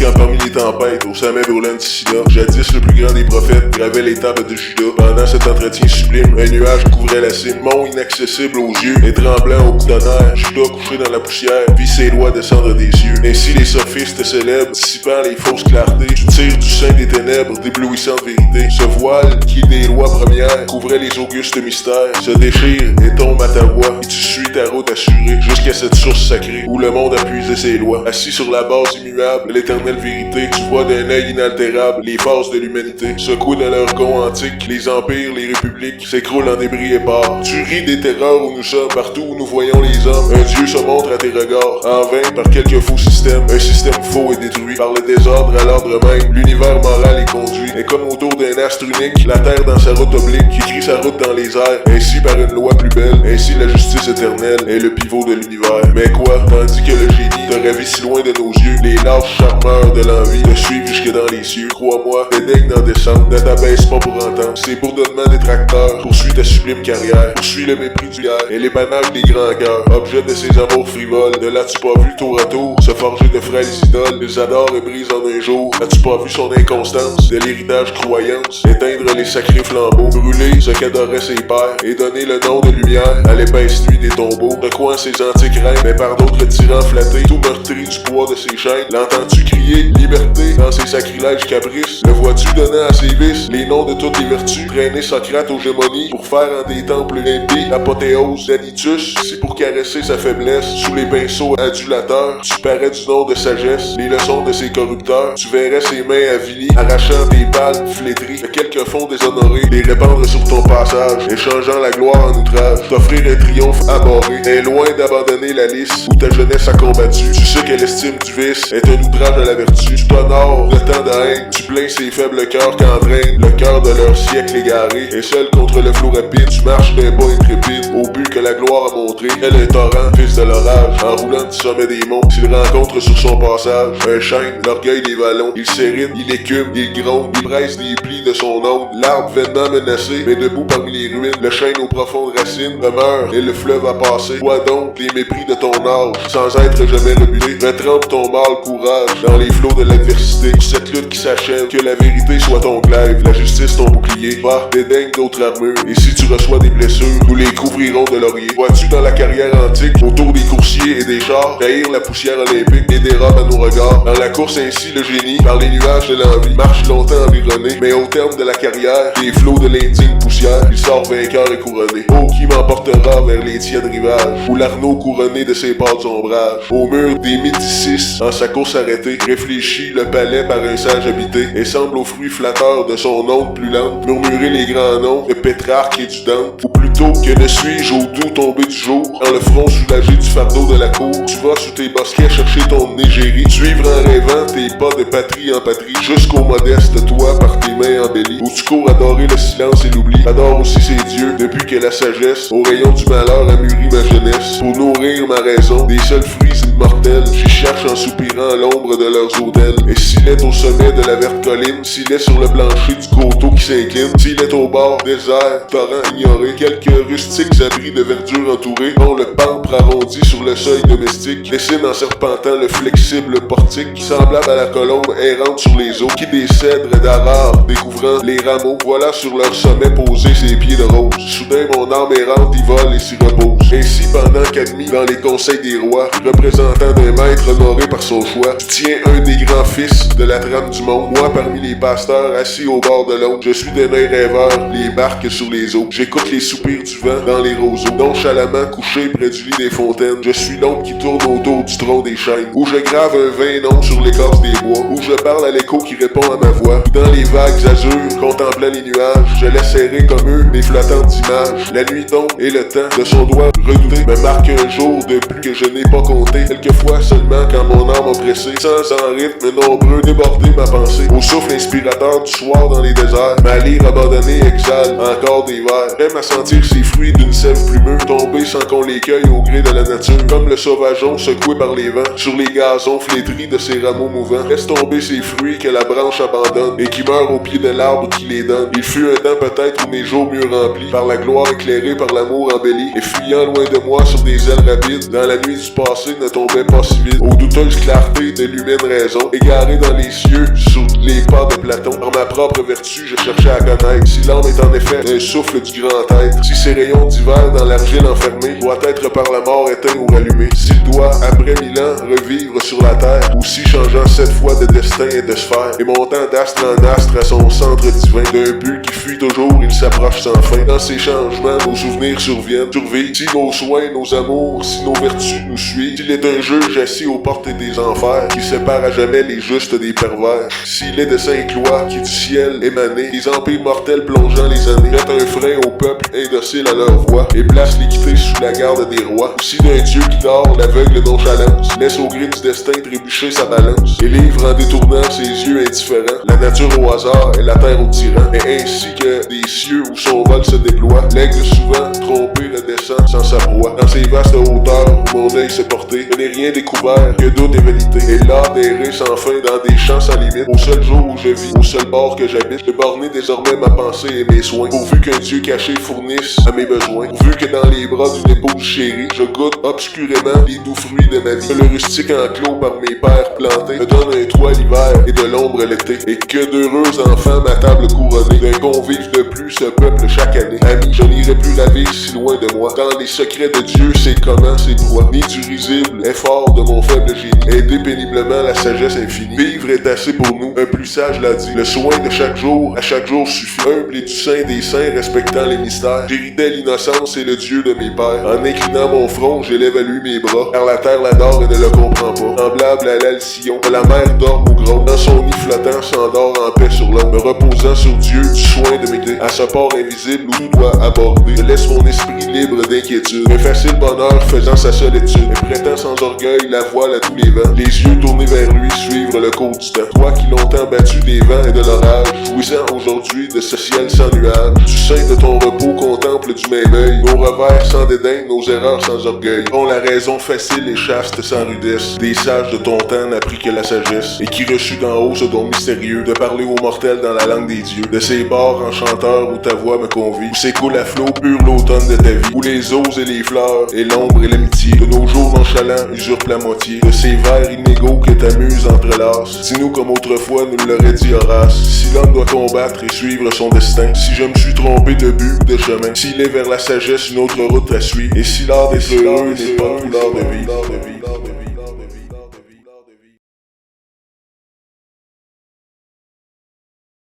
quand parmi les tempêtes, au sommet brûlant de Sina, jadis le plus grand des prophètes gravait les tables de Juda. Pendant cet entretien sublime, un nuage couvrait la cime, mont inaccessible aux yeux, et tremblant au coup d'honneur, Juda couché dans la poussière, vit ses lois descendre des cieux. Ainsi les sophistes célèbres, dissipant les fausses clartés, du tir du sein des ténèbres, d'éblouissantes vérités. Ce voile, qui des lois premières, couvrait les augustes mystères, se déchire et tombe à ta voix, et tu suis ta route assurée, jusqu'à cette source sacrée, où le monde a puisé ses lois. Assis sur la base immuable, l'éternelle vérité, tu vois d'un œil inaltérable les phases de l'humanité. Secoués de leur gond antique, les empires, les républiques s'écroulent en débris épars. Tu ris des terreurs où nous sommes, partout où nous voyons les hommes. Un dieu se montre à tes regards, en vain par quelques faux systèmes. Un système faux est détruit par le désordre à l'ordre même. L'univers moral est conduit, et comme autour d'un astre unique, la terre dans sa route oblique, qui crie sa route dans les airs. Ainsi par une loi plus belle, ainsi la justice éternelle est le pivot de l'univers. Mais quoi, tandis que le génie te ravit si loin de nos yeux, les lâches charmeurs de l'envie te suivent jusque dans les cieux. Crois-moi, dédaigne d'en descendre, ne t'abaisse pas pour entendre. C'est bourdonnement des tracteurs, poursuis ta sublime carrière, poursuis le mépris du hier et l'épanage des grands cœurs, objet de ces amours frivoles. De là tu pas vu tour à tour se forger de frêles idoles, ils adorent et brisent en un jour. As-tu pas vu son inconstance, de l'héritage croyance, éteindre les sacrés flambeaux, brûler ce qu'adoraient ses pères, et donner le nom de lumière à l'épaisse nuit des tombeaux. De quoi ses antiques reines, mais par d'autres tyrans flattés, tout meurtri du poids de ses chaînes. L'entends-tu crier liberté dans ses sacrilèges caprices? Le vois-tu donnant à ses vices les noms de toutes les vertus, traîner Socrate aux gémonies pour faire en des temples impies l'apothéose d'Anitus, si pour caresser sa faiblesse sous les pinceaux adulateurs tu parais du nom de sagesse, les leçons de ses corrupteurs. Tu verrais ses mains avilies arrachant tes palmes flétries de quelques fonds déshonorés, les répandre sur ton passage, échangeant la gloire en outrage, t'offrir un triomphe abhorré, et loin d'abandonner la lice où ta jeunesse a combattu. Tu sais que l'estime du vice est un outrage à la vertu, tu t'honores de tant de haine, tu plains ces faibles cœurs qu'entraîne le cœur de leur siècle égaré, et seul contre le flot rapide tu marches d'un pas intrépide, au but que la gloire a montré, elle est torrent, fils de l'orage, en roulant du sommet des monts, s'il rencontre sur son passage un chêne, l'orgueil des vallons, il s'érite, il écume, il gronde, il presse les plis de son onde, l'arbre vainement menacé, mais debout parmi les ruines, le chêne aux profondes racines demeure, et le fleuve a passé. Vois donc les mépris de ton âge, sans être jamais rebuté, retrempe ton mâle courage dans les flots de l'adversité, cette lutte qui s'achève, que la vérité soit ton glaive, la justice ton bouclier, va, dédaigne d'autres armures, et si tu reçois des blessures, nous les couvrirons de laurier. Vois-tu dans la carrière antique, autour des coursiers et des chars, jaillir la poussière olympique et des robes à nos regards, dans la course ainsi le génie, par les nuages de l'envie, marche longtemps environné, mais au terme de la carrière, des flots de l'indigne poussière, il sort vainqueur et couronné. Oh, qui m'emportera vers les tièdes rivages, où l'Arnaud couronné de ses pâles ombrages, au mur des Médicis, en sa course arrêtée, réfléchit le palais par un sage habité, et semble aux fruits flatteurs de son onde plus lente, murmurer les grands noms de Pétrarque et du Dante, ou plutôt que ne suis-je au doux tombé du jour, en le front soulagé du fardeau de la cour, tu vas sous tes bosquets chercher ton égérie, suivre en rêvant tes pas de patrie en patrie, jusqu'au modeste toit par tes mains embellies, où tu cours adorer le silence et l'oubli, adore aussi ses dieux, depuis que la sagesse, au rayon du malheur a mûri ma jeunesse, pour nourrir ma raison, des seuls fruits immortels, j'y cherche en soupirant à l'ombre de leurs autels, et s'il est au sommet de la verte colline, s'il est sur le plancher du coteau qui s'incline, s'il est au bord désert, torrent ignoré, quelques rustiques abris de verdure entourés, dont le pampre arrondi sur le seuil domestique, dessine en serpentant le flexible portique, semblable à la colombe errante sur les eaux, qui des cèdres d'Arar, découvrant les rameaux, voilà sur leur sommet posé ses pieds de rose, soudain mon âme errante y vole et s'y repose, ainsi pendant qu'admis dans les conseils des rois, représentant d'un maître honoré par son choix, tu tiens un des grands fils de la trame du monde, moi parmi les pasteurs assis au bord de l'eau, je suis d'un œil rêveur, les barques sur les eaux, j'écoute les soupirs du vent dans les roseaux, nonchalamment couché près du lit des fontaines, je suis l'ombre qui tourne autour du tronc des chênes, où je grave un vain nom sur l'écorce des bois, où je parle à l'écho qui répond à ma voix, dans les vagues azur, contemplant les nuages, je laisse errer comme eux des flottantes images, la nuit tombe et le temps de son doigt redouté me marque un jour de plus que je n'ai pas compté, quelquefois seulement quand mon âme oppressée, sans en rythme nombreux déborder ma pensée, au souffle inspirateur du soir dans les déserts, ma lyre abandonnée exhale encore des vers, j'aime à sentir ces fruits d'une sève plumeuse, tomber sans qu'on les cueille au gré de la nature, comme le sauvageon secoué par les vents, sur les gazons flétris de ses rameaux mouvants, laisse tomber ces fruits que la branche abandonne, et qui meurent au pied de l'arbre qui les donne, il fut un temps peut-être où mes jours mieux remplis, par la gloire éclairée par l'amour embelli, et fuyant loin de moi sur des ailes rapides, dans la nuit du passé ne tombe tombait pas si vite. Aux douteuses clartés de l'humaine raison, égaré dans les cieux, sous les pas de Platon. Par ma propre vertu, je cherchais à connaître si l'âme est en effet un souffle du grand être, si ses rayons d'hiver dans l'argile enfermée doit être par la mort éteint ou rallumé, s'il doit, après 1000 ans, revivre sur la terre, ou si changeant 7 fois de destin et de sphère, et montant d'astre en astre à son centre divin, d'un but qui fuit toujours, il s'approche sans fin. Dans ces changements, nos souvenirs survivent, si nos soins, nos amours, si nos vertus nous suivent, s'il est un juge assis aux portes des enfers, qui sépare à jamais les justes des pervers, s'il est de sainte loi qui du ciel émané, les empires mortels plongeant les années, jette un frein au peuple indocile à leur voix, et place l'équité sous la garde des rois, aussi d'un dieu qui dort l'aveugle nonchalance, laisse au gré du destin trébucher sa balance, et livre en détournant ses yeux indifférents, la nature au hasard et la terre au tyran, et ainsi que des cieux où son vol se déploie, l'aigle souvent trompé redescend sans sa proie, dans ces vastes hauteurs où mon œil s'est porté, je n'ai rien découvert que doute et vérité, et l'art d'errer sans fin dans des champs sans limite, au seul jour où je vis, au seul bord que j'habite, je borner désormais ma pensée et mes soins, pourvu qu'un Dieu caché fournisse à mes besoins, pourvu que dans les bras d'une épouse chérie, je goûte obscurément les doux fruits de ma vie, que le rustique enclos par mes pères plantés me donne un toit l'hiver et de l'ombre l'été, et que d'heureux enfants ma table couronnée, d'un convive de plus ce peuple chaque année. Ami, je n'irai plus la vie si loin de moi, dans les secrets de Dieu, c'est comment, c'est quoi, ni du risible effort de mon faible génie, aider péniblement la sagesse infinie, vivre est assez pour nous, un plus sage l'a dit, le soin de chaque jour, à chaque jour suffit, humble et du sein des saints respectant les mystères, j'héridais l'innocence et le Dieu de mes pères, en inclinant mon front, j'élève à lui mes bras, car la terre l'adore et ne le comprend pas, semblable à l'alcyon, que la mer dorme au gros, dans son nid flottant s'endort en paix sur l'homme, me reposant sur Dieu du soin de m'aider, à ce port invisible où tout doit aborder, je laisse mon esprit libre d'inquiétude, un facile bonheur faisant sa solitude, et prêtant sans orgueil la voile à tous les vents, les yeux tournés vers lui, suivre le cours du temps, toi qui longtemps battu des vents et de l'orage, jouissant aujourd'hui de ce ciel sans nuage, du sein de ton repos contemple du même œil, nos revers sans dédain, nos erreurs sans orgueil, dont la raison facile et chaste sans rudesse, des sages de ton temps n'appris que la sagesse, et qui reçut d'en haut ce don mystérieux, de parler aux mortels dans la langue des dieux, de ces bords enchanteurs où ta voix me convie, où s'écoule à flot pur l'automne de ta vie, où les oses et les fleurs, et l'ombre et l'amitié, de nos jours nonchalants usurpent la moitié, de ces vers inégaux que ta muse entrelace, dis-nous comme autrefois nous l'aurait dit Horace, si l'homme doit combattre et suivre son destin, si je me suis trompé de but ou de chemin, s'il est vers la sagesse une autre route à suivre, et si l'art d'être heureux n'est pas couleur de vie.